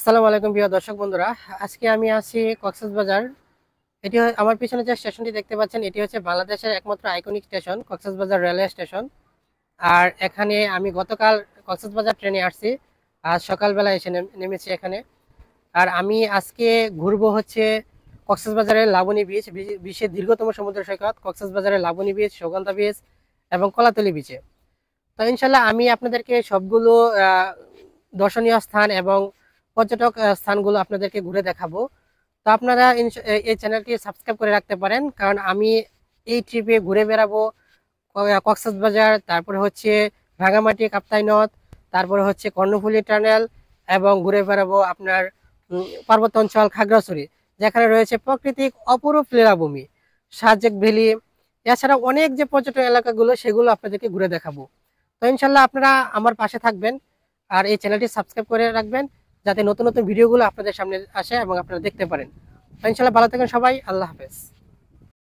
আসসালামু আলাইকুম প্রিয় দর্শক বন্ধুরা। আজকে আমি আছি কক্সবাজার। আমার পিছনে যে স্টেশনটি দেখতে পাচ্ছেন, এটি হচ্ছে বাংলাদেশের একমাত্র iconic station, Cox's Bazar railway station. আর এখানে আমি গতকাল কক্সবাজার ট্রেনে আসছি, আজ সকালবেলা এসে নেমেছি এখানে। আর আমি আজকে ঘুরবো হচ্ছে কক্সবাজারের লাবণী বিচ, বিশ্বের দীর্ঘতম সমুদ্র সৈকত কক্সবাজারের লাবণী বিচ, সুগন্ধা বিচ এবং কলাতলি বিচে। তো ইনশাল্লাহ আমি আপনাদেরকে সবগুলো দর্শনীয় স্থান এবং পর্যটক স্থানগুলো আপনাদেরকে ঘুরে দেখাবো। তো আপনারা এই চ্যানেলটি সাবস্ক্রাইব করে রাখতে পারেন, কারণ আমি এই ট্রিপে ঘুরে বেড়াবো কক্সবাজার, তারপরে হচ্ছে রাঙামাটি কাপ্তাই নদ, তারপরে হচ্ছে কর্ণফুলী টানেল, এবং ঘুরে বেড়াবো আপনার পার্বত্য অঞ্চল খাগড়াছড়ি, যেখানে রয়েছে প্রাকৃতিক অপরূপ লীলাভূমি, সাজেক ভ্যালি। এছাড়া অনেক যে পর্যটন এলাকাগুলো সেগুলো আপনাদেরকে ঘুরে দেখাবো। তো ইনশাল্লাহ আপনারা আমার পাশে থাকবেন আর এই চ্যানেলটি সাবস্ক্রাইব করে রাখবেন, যাতে নতুন নতুন ভিডিওগুলো আপনাদের সামনে আসে এবং আপনারা দেখতে পারেন। তো ইনশাল্লাহ ভালো থাকেন সবাই, আল্লাহ হাফেজ।